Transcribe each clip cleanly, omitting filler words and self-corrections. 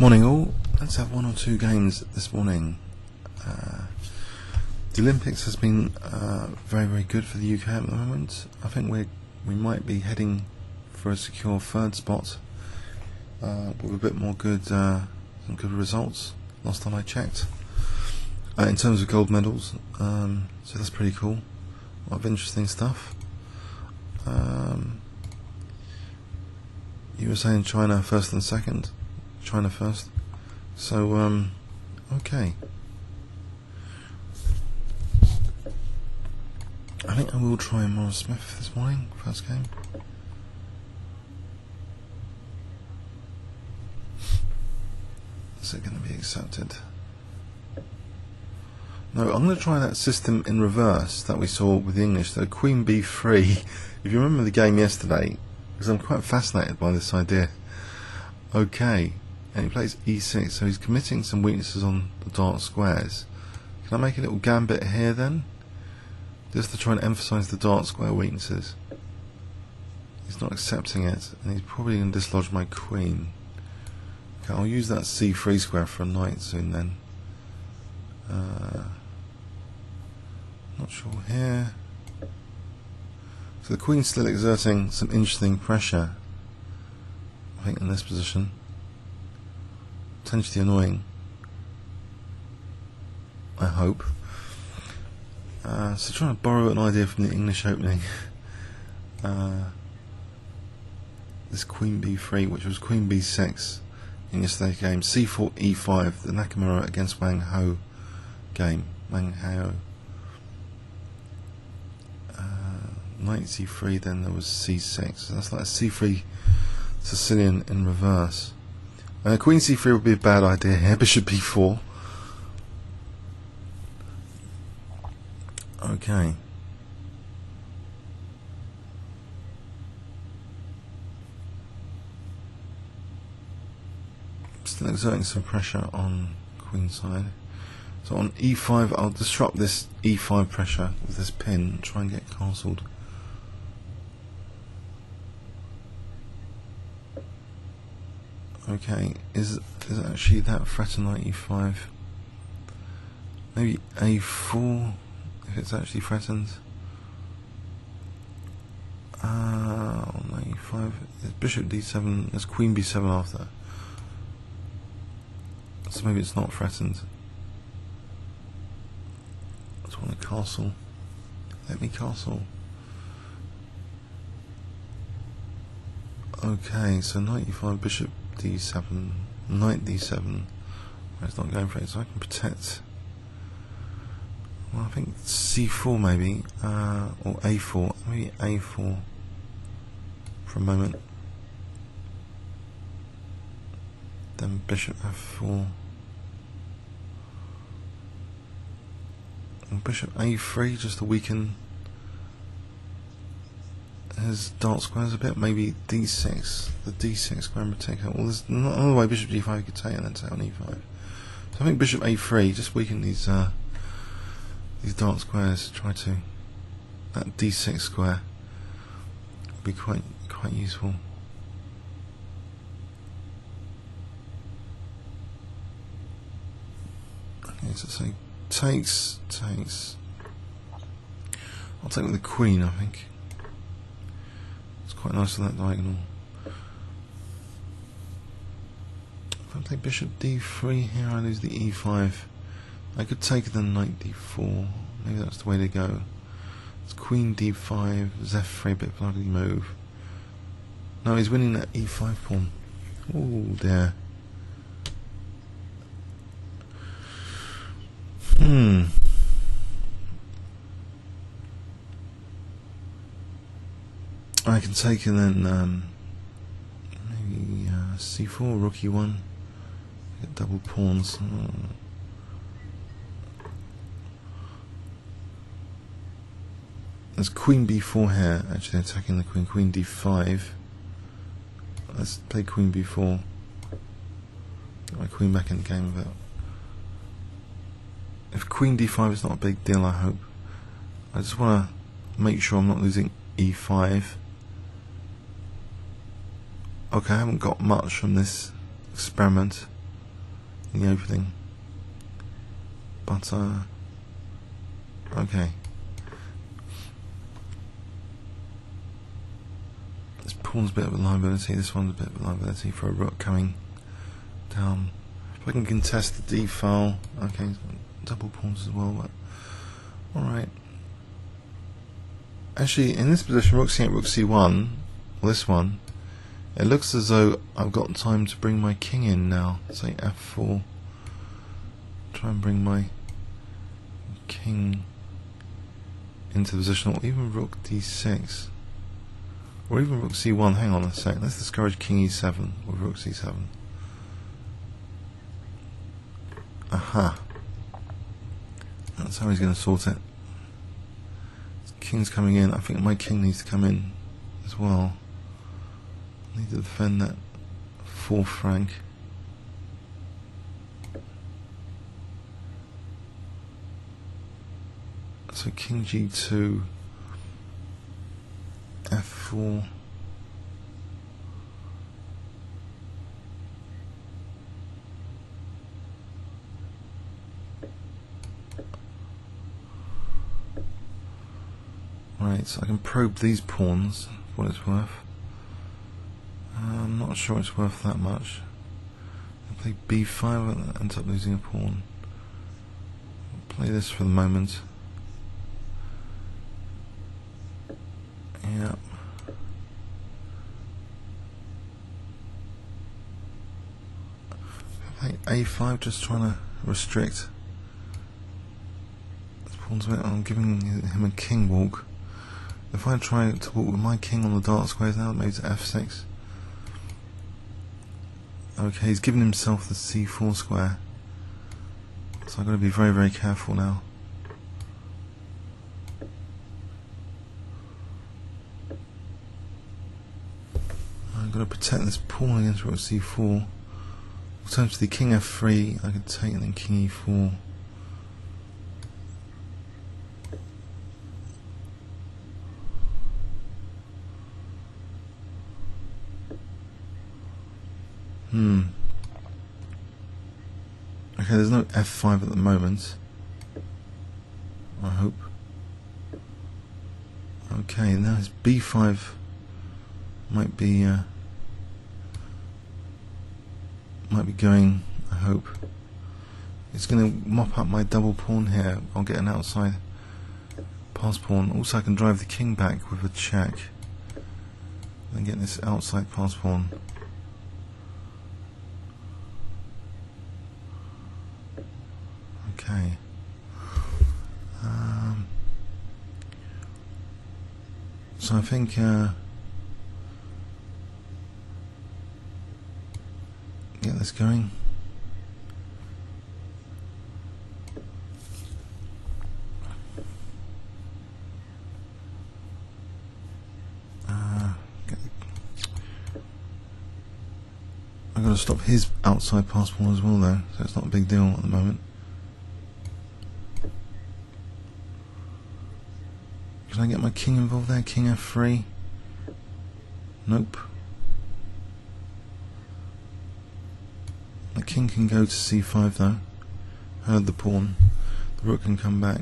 Morning all, let's have one or two games this morning. The Olympics has been very good for the UK at the moment. I think we might be heading for a secure third spot with a bit more some good results last time I checked in terms of gold medals, so that's pretty cool. A lot of interesting stuff. USA and China first and second. China first. So, okay. I think I will try Morris Smith this morning, first game. Is it going to be accepted? No, I'm going to try that system in reverse that we saw with the English, the Queen B3. If you remember the game yesterday, because I'm quite fascinated by this idea. Okay. And he plays e6, so he's committing some weaknesses on the dark squares. Can I make a little gambit here then? Just to try and emphasise the dark square weaknesses. He's not accepting it, and he's probably going to dislodge my queen. Okay, I'll use that c3 square for a knight soon then. Not sure here. So the queen's still exerting some interesting pressure, I think, in this position. Potentially annoying, I hope. So trying to borrow an idea from the English opening. This Queen B3, which was Queen B6 in yesterday's game. C4 E5, the Nakamura against Wang Ho game. Wang Hao. Knight C3, then there was C6. So that's like a C3 Sicilian in reverse. Queen C3 would be a bad idea here. Bishop B4. Okay. Still exerting some pressure on queen side. So on E5, I'll disrupt this E5 pressure with this pin and try and get castled. Okay, is it actually that threat on knight e5? Maybe a4 if it's actually threatened. Knight e5. It's bishop d7. There's queen b7 after. So maybe it's not threatened. I just want to castle. Let me castle. Okay, so knight e5, bishop d7, knight d7. Well, it's not going for it, so I can protect. Well, I think c4 maybe, or a4. Maybe a4 for a moment. Then bishop f4. And bishop a3 just to weaken his dark squares a bit. Maybe d6, the d6 square in particular. Well, there's not another way bishop d5 could take and then take on e5. So I think bishop a3, just weaken these dark squares. Try to that d6 square would be quite useful. Okay, so say takes. I'll take with the queen, I think. Quite nice on that diagonal. If I take bishop d3 here, I lose the e5. I could take the knight d4. Maybe that's the way to go. It's queen d5, f3, a bit of an ugly move. No, he's winning that e5 pawn. Oh dear. I can take and then maybe c4, rook e1, get double pawns. There's queen b4 here, actually attacking the queen. Queen d5. Let's play queen b4. Get my queen back in the game a bit. If queen d5 is not a big deal, I hope. I just want to make sure I'm not losing e5. Okay, I haven't got much from this experiment. in the opening. But okay. This pawn's a bit of a liability, this one's a bit of a liability for a rook coming down. If I can contest the d file, okay, he's got double pawns as well, but alright. Actually, in this position, rook c8, rook c1, or this one, it looks as though I've got time to bring my king in now. Say f4. Try and bring my king into position, or even rook d6. Or even rook c1. Hang on a sec. Let's discourage king e7 with rook c7. Aha. That's how he's going to sort it. King's coming in. I think my king needs to come in as well. I need to defend that fourth rank. So king g2, f4. Right, so I can probe these pawns for what it's worth. I'm not sure it's worth that much. I play b5 and end up losing a pawn. I'll play this for the moment. Yeah. I play a5, just trying to restrict this pawn's bit. I'm giving him a king walk. If I try to walk with my king on the dark squares now, maybe to f6. Okay, he's given himself the c4 square. So I've got to be very, very careful now. I've got to protect this pawn against rook c4. Alternatively, king f3, I could take, and then king e4. Okay, there's no f5 at the moment. I hope. Okay, now his b5 might be going. I hope it's going to mop up my double pawn here. I'll get an outside pass pawn. Also, I can drive the king back with a check and get this outside pass pawn. Okay. So I think get this going. I've got to stop his outside pass pawn as well though, so it's not a big deal at the moment. Can I get my king involved there? King f3? Nope. The king can go to c5 though. Heard the pawn. The rook can come back.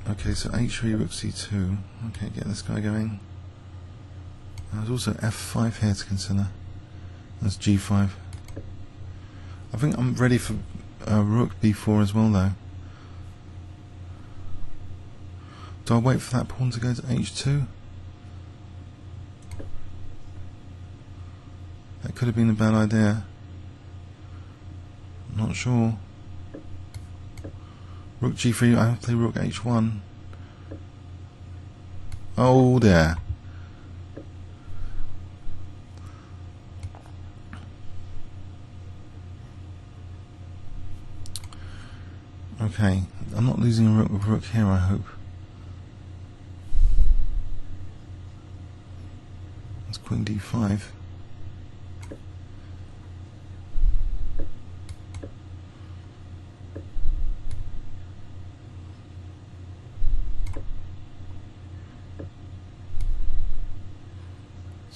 Okay, so h3, rook c2. Okay, get this guy going. There's also f5 here to consider. That's g5. I think I'm ready for rook b4 as well though. Do I wait for that pawn to go to h2? That could have been a bad idea. I'm not sure. Rook g3, I have to play rook h1. Oh dear. Okay, I'm not losing a rook with rook here, I hope. That's queen d5.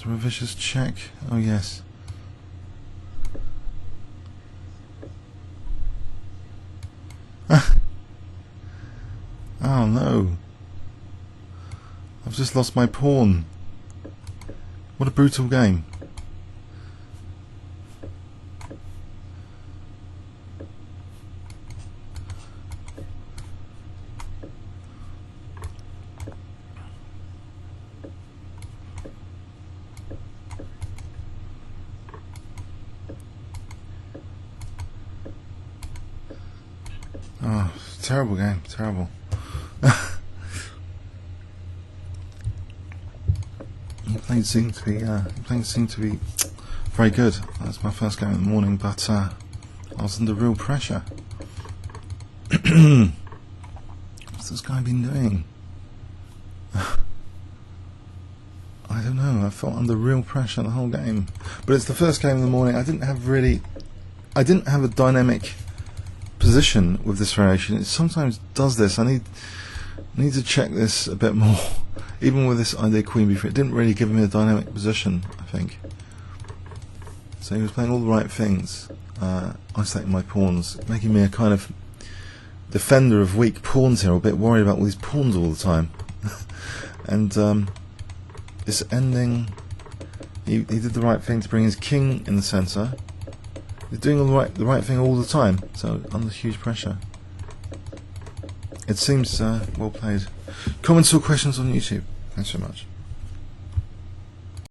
Is there a vicious check? Oh yes. Oh no. I've just lost my pawn. What a brutal game. Oh, terrible game, terrible. Playing seemed to be very good. That's my first game in the morning, but I was under real pressure. What's this guy been doing? I don't know. I felt under real pressure the whole game. But it's the first game in the morning. I didn't have a dynamic position with this variation. It sometimes does this. I need to check this a bit more. Even with this idea Queen B3, it didn't really give me a dynamic position, I think. So he was playing all the right things, isolating my pawns, making me a kind of defender of weak pawns here, a bit worried about all these pawns all the time. And this ending, he did the right thing to bring his king in the centre. He's doing all the right thing all the time, so under huge pressure. It seems well played. Comments or questions on YouTube. Thanks so much.